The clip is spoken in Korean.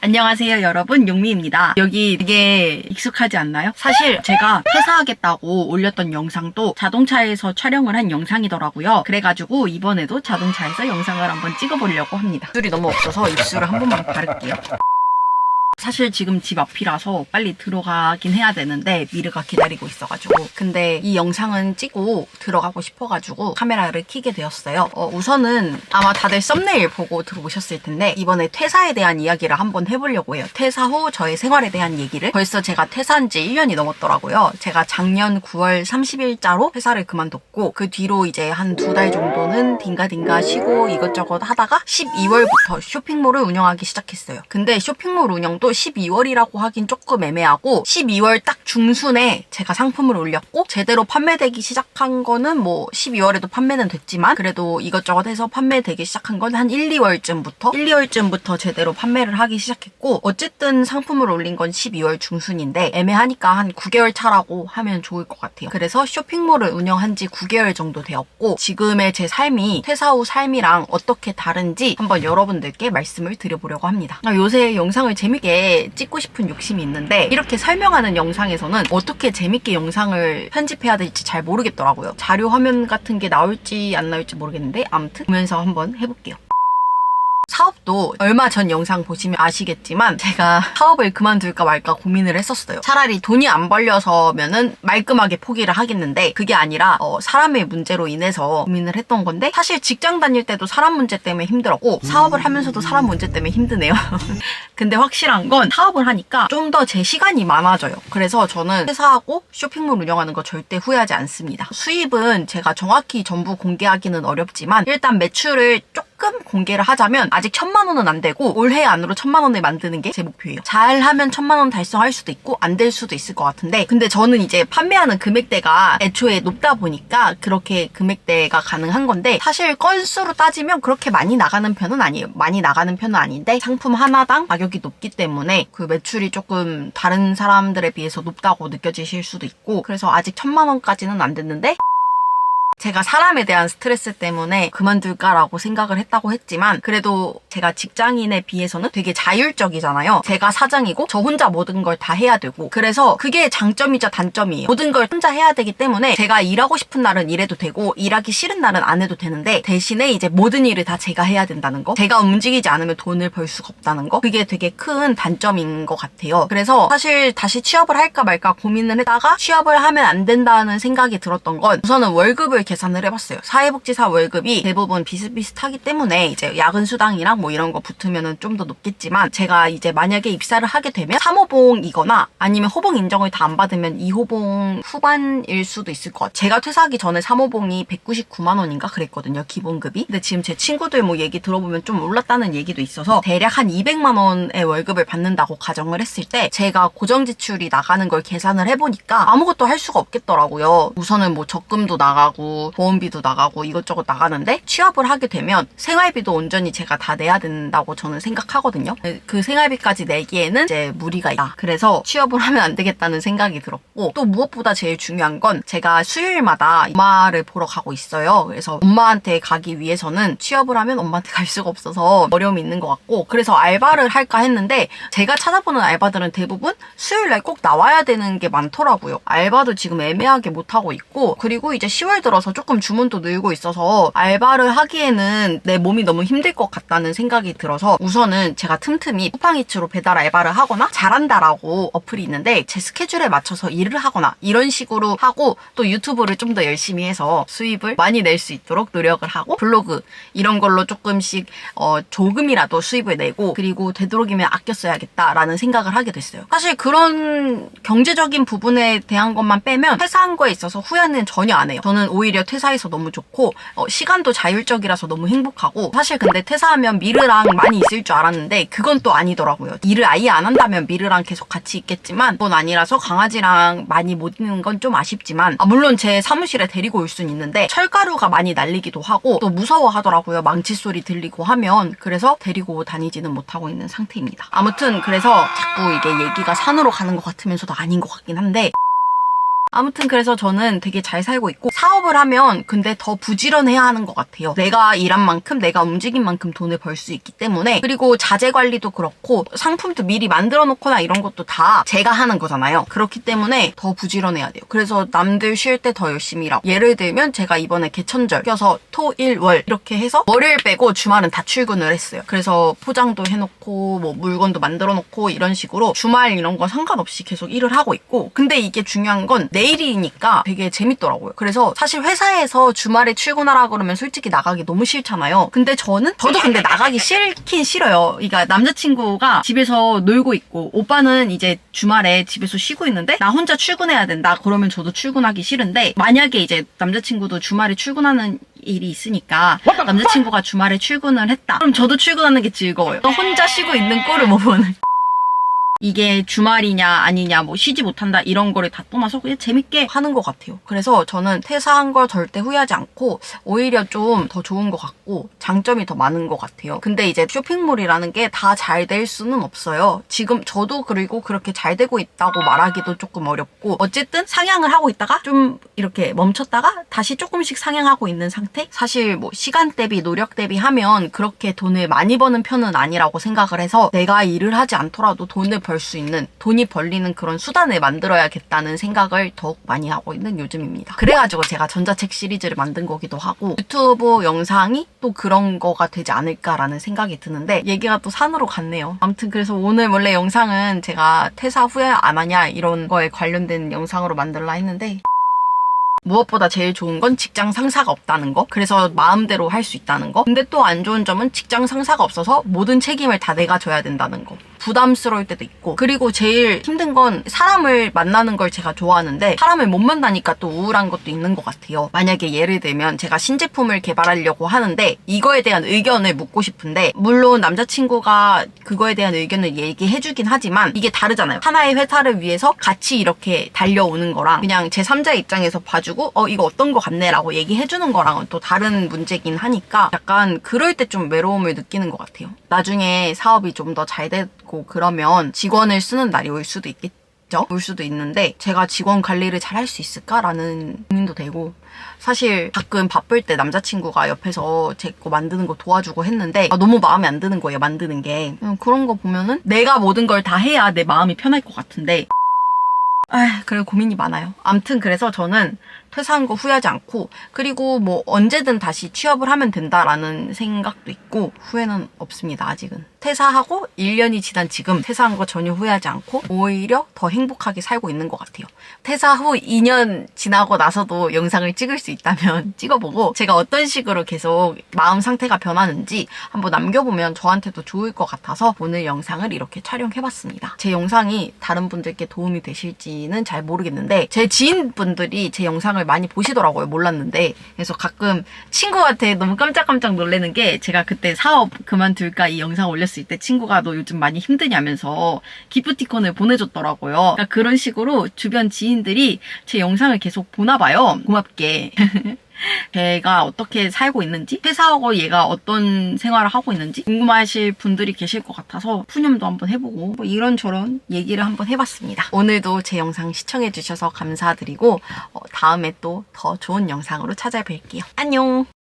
안녕하세요 여러분, 용미입니다. 여기 되게 익숙하지 않나요? 사실 제가 퇴사하겠다고 올렸던 영상도 자동차에서 촬영을 한 영상이더라고요. 그래가지고 이번에도 자동차에서 영상을 한번 찍어보려고 합니다. 입술이 너무 없어서 입술을 한 번만 바를게요. 사실 지금 집 앞이라서 빨리 들어가긴 해야 되는데 미르가 기다리고 있어가지고, 근데 이 영상은 찍고 들어가고 싶어가지고 카메라를 켜게 되었어요. 우선은 아마 다들 썸네일 보고 들어오셨을 텐데 이번에 퇴사에 대한 이야기를 한번 해보려고 해요. 퇴사 후 저의 생활에 대한 얘기를. 벌써 제가 퇴사한 지 1년이 넘었더라고요. 제가 작년 9월 30일자로 회사를 그만뒀고, 그 뒤로 이제 한 2달 정도는 딩가딩가 쉬고 이것저것 하다가 12월부터 쇼핑몰을 운영하기 시작했어요. 근데 쇼핑몰 운영도 12월이라고 하긴 조금 애매하고, 12월 딱 중순에 제가 상품을 올렸고 제대로 판매되기 시작한 거는 뭐 12월에도 판매는 됐지만 그래도 이것저것 해서 판매되기 시작한 건 한 1, 2월쯤부터 제대로 판매를 하기 시작했고, 어쨌든 상품을 올린 건 12월 중순인데 애매하니까 한 9개월 차라고 하면 좋을 것 같아요. 그래서 쇼핑몰을 운영한 지 9개월 정도 되었고, 지금의 제 삶이 퇴사 후 삶이랑 어떻게 다른지 한번 여러분들께 말씀을 드려보려고 합니다. 요새 영상을 재밌게 찍고 싶은 욕심이 있는데 이렇게 설명하는 영상에서는 어떻게 재밌게 영상을 편집해야 될지 잘 모르겠더라고요. 자료 화면 같은 게 나올지 안 나올지 모르겠는데 아무튼 보면서 한번 해볼게요. 사업도 얼마 전 영상 보시면 아시겠지만 제가 사업을 그만둘까 말까 고민을 했었어요. 차라리 돈이 안 벌려서면은 말끔하게 포기를 하겠는데 그게 아니라 사람의 문제로 인해서 고민을 했던 건데, 사실 직장 다닐 때도 사람 문제 때문에 힘들었고 사업을 하면서도 사람 문제 때문에 힘드네요. 근데 확실한 건 사업을 하니까 좀 더 제 시간이 많아져요. 그래서 저는 회사하고 쇼핑몰 운영하는 거 절대 후회하지 않습니다. 수입은 제가 정확히 전부 공개하기는 어렵지만 일단 매출을 조금 공개를 하자면 아직 1,000만 원은 안 되고 올해 안으로 1,000만 원을 만드는 게 제 목표예요. 잘하면 1,000만 원 달성할 수도 있고 안 될 수도 있을 것 같은데, 근데 저는 이제 판매하는 금액대가 애초에 높다 보니까 그렇게 금액대가 가능한 건데, 사실 건수로 따지면 그렇게 많이 나가는 편은 아니에요. 많이 나가는 편은 아닌데 상품 하나당 가격이 높기 때문에 그 매출이 조금 다른 사람들에 비해서 높다고 느껴지실 수도 있고, 그래서 아직 1,000만 원까지는 안 됐는데, 제가 사람에 대한 스트레스 때문에 그만둘까라고 생각을 했다고 했지만 그래도 제가 직장인에 비해서는 되게 자율적이잖아요. 제가 사장이고 저 혼자 모든 걸 다 해야 되고, 그래서 그게 장점이자 단점이에요. 모든 걸 혼자 해야 되기 때문에 제가 일하고 싶은 날은 일해도 되고 일하기 싫은 날은 안 해도 되는데, 대신에 이제 모든 일을 다 제가 해야 된다는 거, 제가 움직이지 않으면 돈을 벌 수가 없다는 거, 그게 되게 큰 단점인 것 같아요. 그래서 사실 다시 취업을 할까 말까 고민을 했다가 취업을 하면 안 된다는 생각이 들었던 건, 우선은 월급을 계산을 해봤어요. 사회복지사 월급이 대부분 비슷비슷하기 때문에 이제 야근 수당이랑 뭐 이런 거 붙으면은 좀 더 높겠지만, 제가 이제 만약에 입사를 하게 되면 3호봉이거나 아니면 호봉 인정을 다 안 받으면 2호봉 후반일 수도 있을 것 같아요. 제가 퇴사하기 전에 3호봉이 199만 원인가 그랬거든요, 기본급이. 근데 지금 제 친구들 뭐 얘기 들어보면 좀 올랐다는 얘기도 있어서 대략 한 200만 원의 월급을 받는다고 가정을 했을 때 제가 고정 지출이 나가는 걸 계산을 해보니까 아무것도 할 수가 없겠더라고요. 우선은 뭐 적금도 나가고 보험비도 나가고 이것저것 나가는데, 취업을 하게 되면 생활비도 온전히 제가 다 내야 된다고 저는 생각하거든요. 그 생활비까지 내기에는 이제 무리가 있다. 그래서 취업을 하면 안 되겠다는 생각이 들었고, 또 무엇보다 제일 중요한 건 제가 수요일마다 엄마를 보러 가고 있어요. 그래서 엄마한테 가기 위해서는 취업을 하면 엄마한테 갈 수가 없어서 어려움이 있는 것 같고, 그래서 알바를 할까 했는데 제가 찾아보는 알바들은 대부분 수요일날 꼭 나와야 되는 게 많더라고요. 알바도 지금 애매하게 못하고 있고, 그리고 이제 10월 들어서 조금 주문도 늘고 있어서 알바를 하기에는 내 몸이 너무 힘들 것 같다는 생각이 들어서, 우선은 제가 틈틈이 쿠팡이츠로 배달 알바를 하거나 잘한다라고 어플이 있는데 제 스케줄에 맞춰서 일을 하거나 이런 식으로 하고, 또 유튜브를 좀 더 열심히 해서 수입을 많이 낼 수 있도록 노력을 하고, 블로그 이런 걸로 조금씩 조금이라도 수입을 내고, 그리고 되도록이면 아껴 써야겠다라는 생각을 하게 됐어요. 사실 그런 경제적인 부분에 대한 것만 빼면 회사한 거에 있어서 후회는 전혀 안 해요. 저는 오히려 퇴사해서 너무 좋고 시간도 자율적이라서 너무 행복하고, 사실 근데 퇴사하면 미르랑 많이 있을 줄 알았는데 그건 또 아니더라고요. 일을 아예 안 한다면 미르랑 계속 같이 있겠지만 그건 아니라서 강아지랑 많이 못 있는 건 좀 아쉽지만, 물론 제 사무실에 데리고 올 수는 있는데 철가루가 많이 날리기도 하고 또 무서워하더라고요, 망치 소리 들리고 하면. 그래서 데리고 다니지는 못하고 있는 상태입니다. 아무튼 그래서 자꾸 이게 얘기가 산으로 가는 것 같으면서도 아닌 것 같긴 한데, 아무튼 그래서 저는 되게 잘 살고 있고, 사업을 하면 근데 더 부지런해야 하는 것 같아요. 내가 일한 만큼, 내가 움직인 만큼 돈을 벌 수 있기 때문에. 그리고 자재 관리도 그렇고 상품도 미리 만들어 놓거나 이런 것도 다 제가 하는 거잖아요. 그렇기 때문에 더 부지런해야 돼요. 그래서 남들 쉴 때 더 열심히 일하고, 예를 들면 제가 이번에 개천절 껴서 토, 일, 월 이렇게 해서 월요일 빼고 주말은 다 출근을 했어요. 그래서 포장도 해놓고 뭐 물건도 만들어 놓고 이런 식으로 주말 이런 거 상관없이 계속 일을 하고 있고, 근데 이게 중요한 건 내일이니까 되게 재밌더라고요. 그래서 사실 회사에서 주말에 출근하라 그러면 솔직히 나가기 너무 싫잖아요. 근데 저도 근데 나가기 싫긴 싫어요. 그러니까 남자친구가 집에서 놀고 있고 오빠는 이제 주말에 집에서 쉬고 있는데 나 혼자 출근해야 된다 그러면 저도 출근하기 싫은데, 만약에 이제 남자친구도 주말에 출근하는 일이 있으니까 남자친구가 주말에 출근을 했다 그럼 저도 출근하는 게 즐거워요. 혼자 쉬고 있는 꼴을 못 보는. 이게 주말이냐 아니냐 뭐 쉬지 못한다 이런 거를 다 떠나서 그냥 재밌게 하는 것 같아요. 그래서 저는 퇴사한 걸 절대 후회하지 않고 오히려 좀 더 좋은 것 같고 장점이 더 많은 것 같아요. 근데 이제 쇼핑몰이라는 게 다 잘 될 수는 없어요. 지금 저도 그리고 그렇게 잘 되고 있다고 말하기도 조금 어렵고, 어쨌든 상향을 하고 있다가 좀 이렇게 멈췄다가 다시 조금씩 상향하고 있는 상태? 사실 뭐 시간 대비 노력 대비 하면 그렇게 돈을 많이 버는 편은 아니라고 생각을 해서 내가 일을 하지 않더라도 돈을 벌 수 있는, 돈이 벌리는 그런 수단을 만들어야겠다는 생각을 더욱 많이 하고 있는 요즘입니다. 그래가지고 제가 전자책 시리즈를 만든 거기도 하고 유튜브 영상이 또 그런 거가 되지 않을까라는 생각이 드는데, 얘기가 또 산으로 갔네요. 아무튼 그래서 오늘 원래 영상은 제가 퇴사 후에 안 하냐 이런 거에 관련된 영상으로 만들라 했는데, 무엇보다 제일 좋은 건 직장 상사가 없다는 거. 그래서 마음대로 할 수 있다는 거. 근데 또 안 좋은 점은 직장 상사가 없어서 모든 책임을 다 내가 져야 된다는 거. 부담스러울 때도 있고, 그리고 제일 힘든 건 사람을 만나는 걸 제가 좋아하는데 사람을 못 만나니까 또 우울한 것도 있는 것 같아요. 만약에 예를 들면 제가 신제품을 개발하려고 하는데 이거에 대한 의견을 묻고 싶은데, 물론 남자친구가 그거에 대한 의견을 얘기해주긴 하지만 이게 다르잖아요. 하나의 회사를 위해서 같이 이렇게 달려오는 거랑 그냥 제3자 입장에서 봐주고 이거 어떤 거 같네 라고 얘기해주는 거랑은 또 다른 문제긴 하니까 약간 그럴 때 좀 외로움을 느끼는 것 같아요. 나중에 사업이 좀 더 잘 되고 그러면 직원을 쓰는 날이 올 수도 있겠죠? 올 수도 있는데 제가 직원 관리를 잘 할 수 있을까라는 고민도 되고, 사실 가끔 바쁠 때 남자친구가 옆에서 제 거 만드는 거 도와주고 했는데 너무 마음에 안 드는 거예요, 만드는 게. 그런 거 보면은 내가 모든 걸 다 해야 내 마음이 편할 것 같은데 그래 고민이 많아요. 암튼 그래서 저는 퇴사한 거 후회하지 않고, 그리고 뭐 언제든 다시 취업을 하면 된다라는 생각도 있고 후회는 없습니다, 아직은. 퇴사하고 1년이 지난 지금 퇴사한 거 전혀 후회하지 않고 오히려 더 행복하게 살고 있는 것 같아요. 퇴사 후 2년 지나고 나서도 영상을 찍을 수 있다면 찍어보고 제가 어떤 식으로 계속 마음 상태가 변하는지 한번 남겨보면 저한테도 좋을 것 같아서 오늘 영상을 이렇게 촬영해봤습니다. 제 영상이 다른 분들께 도움이 되실지는 잘 모르겠는데 제 지인분들이 제 영상을 많이 보시더라고요. 몰랐는데. 그래서 가끔 친구한테 너무 깜짝깜짝 놀라는 게, 제가 그때 사업 그만둘까 이 영상 올렸을 때 친구가 너 요즘 많이 힘드냐면서 기프티콘을 보내줬더라고요. 그러니까 그런 식으로 주변 지인들이 제 영상을 계속 보나 봐요. 고맙게. 걔가 어떻게 살고 있는지, 퇴사하고 얘가 어떤 생활을 하고 있는지 궁금하실 분들이 계실 것 같아서 푸념도 한번 해보고 뭐 이런저런 얘기를 한번 해봤습니다. 오늘도 제 영상 시청해주셔서 감사드리고 다음에 또 더 좋은 영상으로 찾아뵐게요. 안녕!